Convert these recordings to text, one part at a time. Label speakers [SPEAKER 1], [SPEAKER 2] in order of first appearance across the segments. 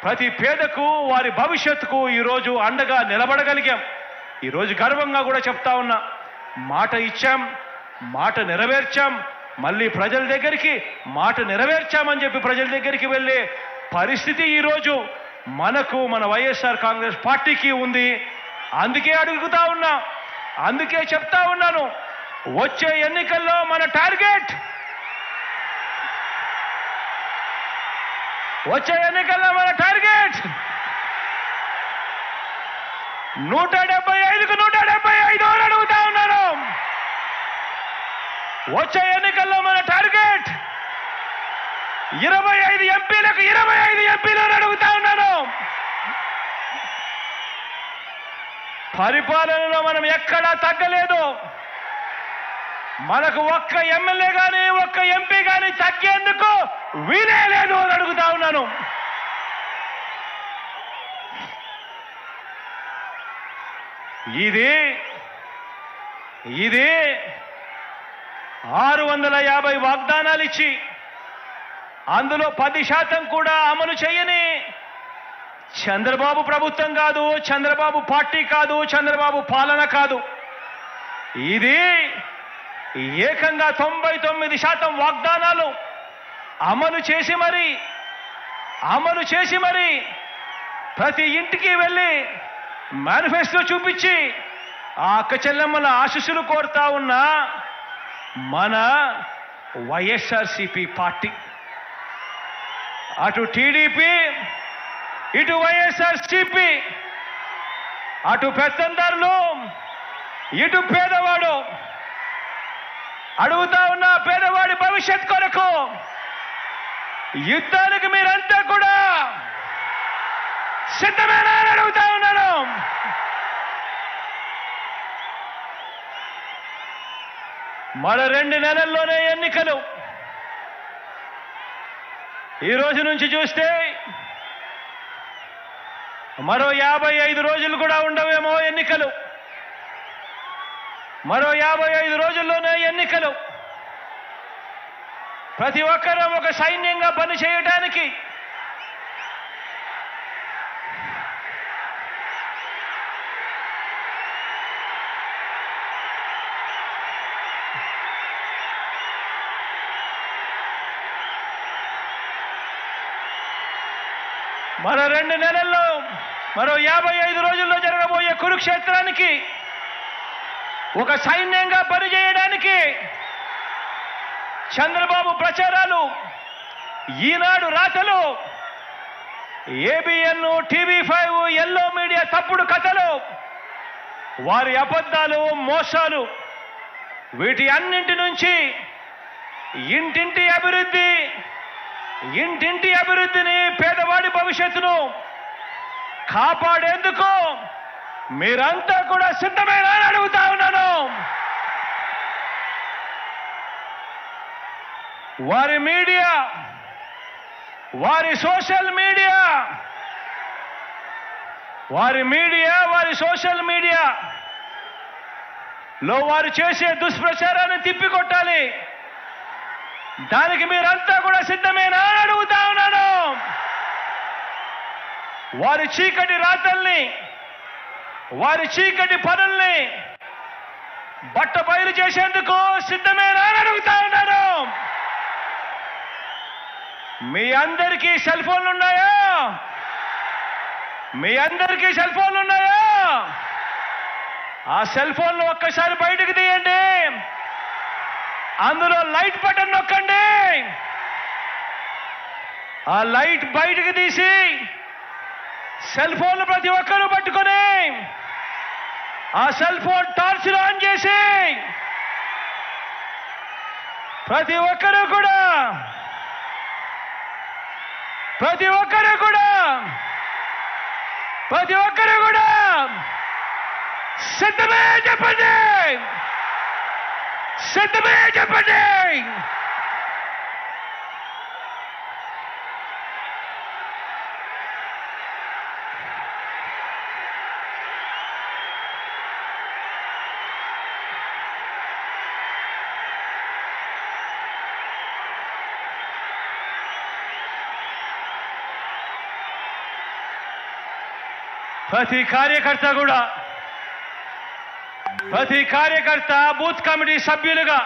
[SPEAKER 1] ప్రతి పేదకు వారి భవిష్యత్తుకు ఈరోజు అండగా నిలబడగలిగాం. ఈరోజు గర్వంగా కూడా చెప్తా ఉన్నా, మాట ఇచ్చాం, మాట నెరవేర్చాం, మళ్ళీ ప్రజల దగ్గరికి మాట నెరవేర్చామని చెప్పి ప్రజల దగ్గరికి వెళ్ళే పరిస్థితి ఈరోజు మనకు, మన వైఎస్ఆర్ కాంగ్రెస్ పార్టీకి ఉంది. అందుకే అడుగుతా ఉన్నా, అందుకే చెప్తా ఉన్నాను, వచ్చే ఎన్నికల్లో మన టార్గెట్, వచ్చే ఎన్నికల్లో మన టార్గెట్ 175కు 175 అని అడుగుతా ఉన్నాను. వచ్చే ఎన్నికల్లో మన టార్గెట్ 25 ఎంపీలకు 25 ఎంపీలు అని అడుగుతా ఉన్నాను. పరిపాలనలో మనం ఎక్కడా తగ్గలేదు. మనకు ఒక్క ఎమ్మెల్యే కానీ ఒక్క ఎంపీ కానీ తగ్గేందుకు వీలే లేదు అని అడుగుతా ఉన్నాను. ఇది 650 వాగ్దానాలు ఇచ్చి అందులో 10% కూడా అమలు చేయని చంద్రబాబు ప్రభుత్వం కాదు, చంద్రబాబు పార్టీ కాదు, చంద్రబాబు పాలన కాదు. ఇది ఏకంగా 99% వాగ్దానాలు అమలు చేసి మరి ప్రతి ఇంటికి వెళ్ళి మేనిఫెస్టో చూపించి ఆ అక్క చెల్లెమ్మల ఆశీస్సులు కోరుతా ఉన్న మన వైఎస్ఆర్సీపీ పార్టీ. అటు టీడీపీ, ఇటు వైఎస్ఆర్సీపీ, అటు పెత్తందారులు, ఇటు పేదవాడు. అడుగుతా ఉన్న పేదవాడి భవిష్యత్ కొరకు యుద్ధానికి మీరంతా కూడా సిద్ధమేనా అని అడుగుతా ఉన్నాను. మరో 2 నెలల్లోనే ఎన్నికలు. ఈ రోజు నుంచి చూస్తే మరో 55 రోజులు కూడా ఉండవేమో ఎన్నికలు. మరో 55 రోజుల్లోనే ఎన్నికలు. ప్రతి ఒక్కరూ ఒక సైన్యంగా పని చేయడానికి మరో 2 నెలల్లో, మరో 55 రోజుల్లో జరగబోయే కురుక్షేత్రానికి ఒక సైన్యంగా పనిచేయడానికి చంద్రబాబు ప్రచారాలు, ఈనాడు రాతలు, ఏబిఎన్, టీవీ5, ఎల్లో మీడియా తప్పుడు కథలు, వారి అబద్ధాలు, మోసాలు, వీటి అన్నింటి నుంచి ఇంటింటి అభివృద్ధిని, పేదవాడి భవిష్యత్తును కాపాడేందుకు మీరంతా కూడా సిద్ధమేనా అని అడుగుతా ఉన్నాను. వారి మీడియా, వారి సోషల్ మీడియా, వారి సోషల్ మీడియాలో వారు చేసే దుష్ప్రచారాన్ని తిప్పికొట్టాలి. దానికి మీరంతా కూడా సిద్ధమేనా అని అడుగుతా ఉన్నాను. వారి చీకటి రాతల్ని, వారి చీకటి పనుల్ని బట్టబయలు చేసేందుకు సిద్ధమేనా అని అడుగుతా ఉన్నాను. మీ అందరికీ సెల్ ఫోన్లు ఉన్నాయా? మీ అందరికీ సెల్ ఫోన్లు ఉన్నాయా? ఆ సెల్ ఫోన్లు ఒక్కసారి బయటకు తీయండి. అందులో లైట్ బటన్ నొక్కండి. ఆ లైట్ బయటకు తీసి సెల్ ఫోన్లు ప్రతి ఒక్కరూ పట్టుకొని ఆ సెల్ ఫోన్ టార్చ్ ఆన్ చేసి ప్రతి ఒక్కరూ కూడా సిద్ధమే చెప్పండి. ప్రతి కార్యకర్త బూత్ కమిటీ సభ్యులుగా,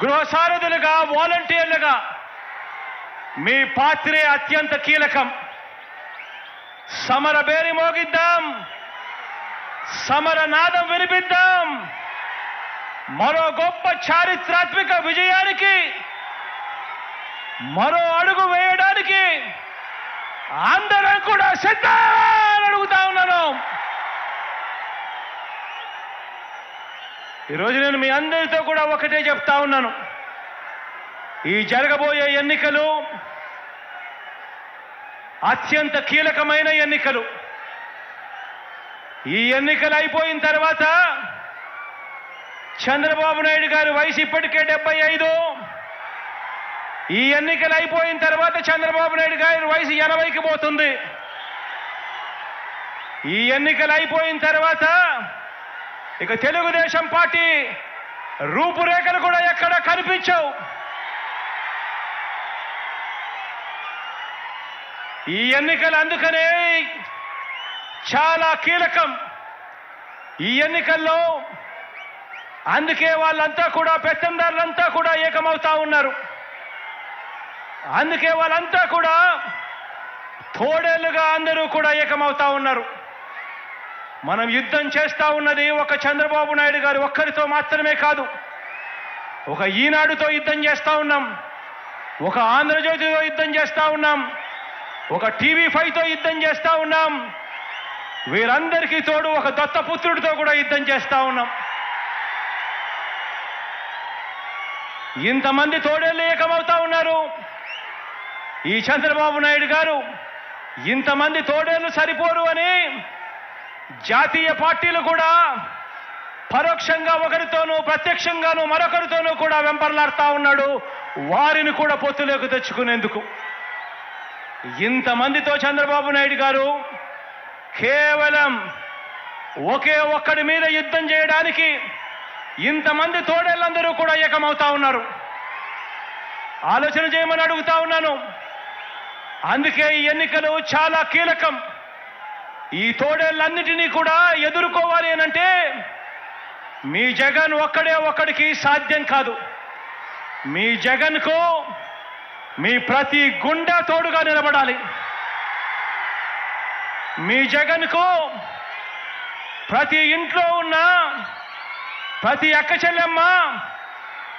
[SPEAKER 1] గృహ సారథులుగా, వాలంటీర్లుగా మీ పాత్రే అత్యంత కీలకం. సమర బేరి మోగిద్దాం, సమర నాదం వినిపిద్దాం. మరో గొప్ప చారిత్రాత్మక విజయానికి మరో అడుగు వేయడానికి అందరం కూడా సిద్ధాలని అడుగుతా ఉన్నాను. ఈరోజు నేను మీ అందరితో కూడా ఒకటే చెప్తా ఉన్నాను. ఈ జరగబోయే ఎన్నికలు అత్యంత కీలకమైన ఎన్నికలు. ఈ ఎన్నికలు అయిపోయిన తర్వాత చంద్రబాబు నాయుడు గారి వయసు ఇప్పటికే 75. ఈ ఎన్నికలు అయిపోయిన తర్వాత చంద్రబాబు నాయుడు గారి వయసు 80కి పోతుంది. ఈ ఎన్నికలు అయిపోయిన తర్వాత ఇక తెలుగుదేశం పార్టీ రూపురేఖలు కూడా ఎక్కడ కనిపించవు. ఈ ఎన్నికలు అందుకనే చాలా కీలకం. ఈ ఎన్నికల్లో అందుకే వాళ్ళంతా కూడా పెత్తందారులంతా కూడా ఏకమవుతా ఉన్నారు. అందుకే వాళ్ళంతా కూడా తోడేళ్లుగా అందరూ కూడా ఏకమవుతా ఉన్నారు. మనం యుద్ధం చేస్తా ఉన్నది ఒక చంద్రబాబు నాయుడు గారు ఒక్కరితో మాత్రమే కాదు. ఒక ఈనాడుతో యుద్ధం చేస్తా ఉన్నాం, ఒక ఆంధ్రజ్యోతితో యుద్ధం చేస్తా ఉన్నాం, ఒక TV5తో యుద్ధం చేస్తా ఉన్నాం. వీరందరికీ తోడు ఒక దత్తపుత్రుడితో కూడా యుద్ధం చేస్తా ఉన్నాం. ఇంతమంది తోడేళ్ళు ఏకమవుతా ఉన్నారు. ఈ చంద్రబాబు నాయుడు గారు ఇంతమంది తోడేళ్ళు సరిపోరు అని జాతీయ పార్టీలు కూడా పరోక్షంగా ఒకరితోనూ ప్రత్యక్షంగానూ మరొకరితోనూ కూడా వెంపర్లాడుతా ఉన్నాడు, వారిని కూడా పొత్తులోకి తెచ్చుకునేందుకు. ఇంతమందితో చంద్రబాబు నాయుడు గారు కేవలం ఒకే ఒక్కడి మీద యుద్ధం చేయడానికి ఇంతమంది తోడేళ్ళందరూ కూడా ఏకమవుతా ఉన్నారు. ఆలోచన చేయమని అడుగుతా ఉన్నాను. అందుకే ఈ ఎన్నికలు చాలా కీలకం. ఈ తోడేళ్ళన్నిటినీ కూడా ఎదుర్కోవాలి అనంటే మీ జగన్ ఒక్కడికి సాధ్యం కాదు. మీ జగన్కు మీ ప్రతి గుండె తోడుగా నిలబడాలి. మీ జగన్కు ప్రతి ఇంట్లో ఉన్న ప్రతి అక్క చెల్లెమ్మ,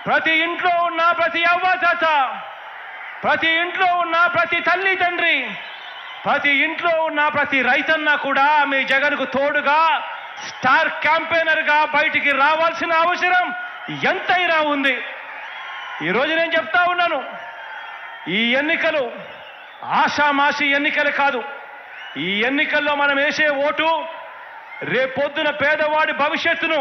[SPEAKER 1] ప్రతి ఇంట్లో ఉన్న ప్రతి అవ్వాతాత, ప్రతి ఇంట్లో ఉన్న ప్రతి తల్లి తండ్రి, ప్రతి ఇంట్లో ఉన్న ప్రతి రైతన్న కూడా మీ జగన్కు తోడుగా స్టార్ క్యాంపెయినర్గా బయటికి రావాల్సిన అవసరం ఎంతైనా ఉంది. ఈరోజు నేను చెప్తా ఉన్నాను, ఈ ఎన్నికలు ఆషామాషి ఎన్నికలు కాదు. ఈ ఎన్నికల్లో మనం వేసే ఓటు రేపొద్దున పేదవాడి భవిష్యత్తును